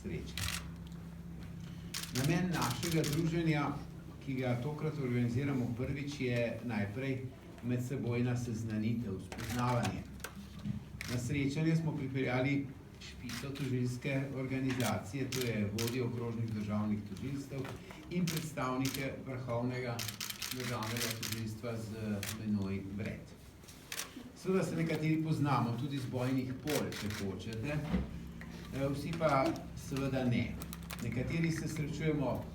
sreče. Namen našega druženja, ki ga tokrat organiziramo prvič, je najprej medsebojna seznanitev, spoznavanje. Na srečanje smo pripeljali špico tožilske organizacije, to je vodje okrožnih državnih tožilstev in predstavnike Vrhovnega državnega tožilstva z menoj vred. Seveda se nekateri poznamo tudi z bojnih pol, če hočete, vsi pa seveda ne. Nekateri se srečujemo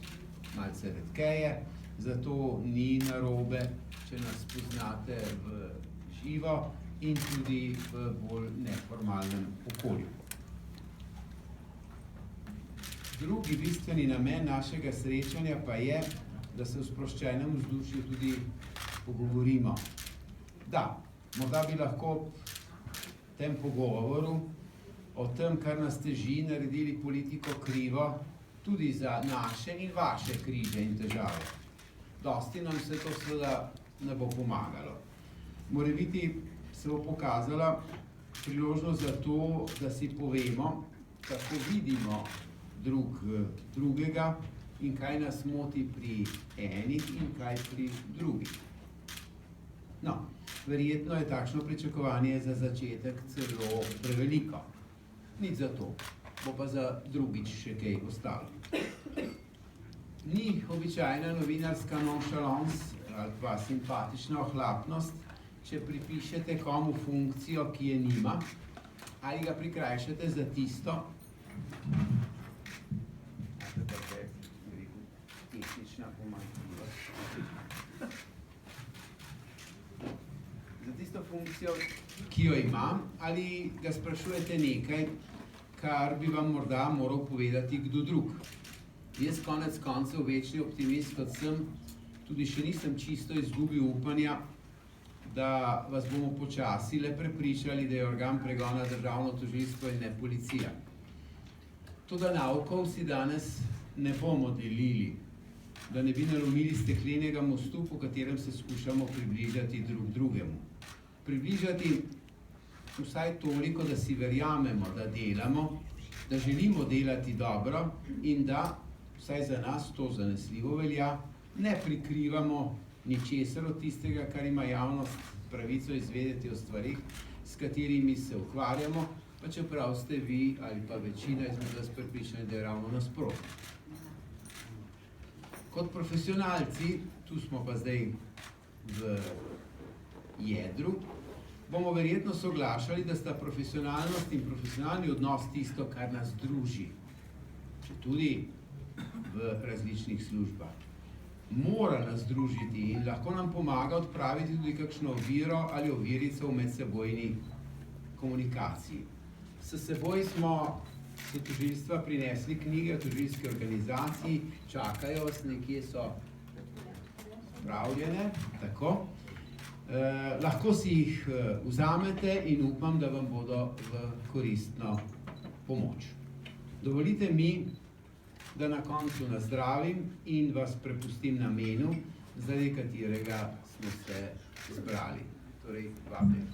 malce redkeje, zato ni narobe, če nas poznate v živo in tudi v bolj neformalnem okolju. Drugi bistveni namen našega srečanja pa je, da se v sproščenem vzdušju tudi pogovorimo. Da, morda bi lahko v tem pogovoru o tem, kar nas teži, naredili politiko krivo tudi za naše in vaše križe in težave. Dosti nam se to seveda ne bo pomagalo. Morebiti se bo pokazala priložnost za to, da si povemo, kako vidimo drugega in kaj nas moti pri enih in kaj pri drugih. No, verjetno je takšno pričakovanje za začetek celo preveliko. Nič za to, bo pa za drugič še kaj ostalo. Ni običajna novinarska nonchalance ali pa simpatična ohlapnost, če pripišete komu funkcijo, ki je nima, ali ga prikrajšate za tisto, tehnična pomanjkljivost, za tisto funkcijo, ki jo imam, ali ga sprašujete nekaj, kar bi vam morda moral povedati kdo drug. Jaz konec koncev večni optimist, kot sem, tudi še nisem čisto izgubil upanja, da vas bomo počasi le prepričali, da je organ pregona državno tožilstvo in ne policija. Toda naukov si danes ne bomo delili, da ne bi nalomili steklenega mostu, po katerem se skušamo približati drug drugemu. Približati vsaj toliko, da si verjamemo, da delamo, da želimo delati dobro in da, vsaj za nas to zanesljivo velja, ne prikrivamo ničesar od tistega, kar ima javnost pravico izvedeti o stvarih, s katerimi se ukvarjamo, pa čeprav ste vi ali pa večina izmed vas prepričani, da je ravno nasprotno. Kot profesionalci, tu smo pa zdaj v jedru, bomo verjetno soglašali, da sta profesionalnost in profesionalni odnos tisto, kar nas druži, če tudi v različnih službah. Mora nas družiti in lahko nam pomaga odpraviti tudi kakšno oviro ali ovirico v medsebojni komunikaciji. S seboj smo s tožilstva prinesli knjige o tožilski organizaciji, čakajo vas, nekje so spravljene, tako. Lahko si jih vzamete in upam, da vam bodo v koristno pomoč. Dovolite mi, da na koncu nazdravim in vas prepustim namenu, zaradi katerega smo se zbrali. Torej, vabim.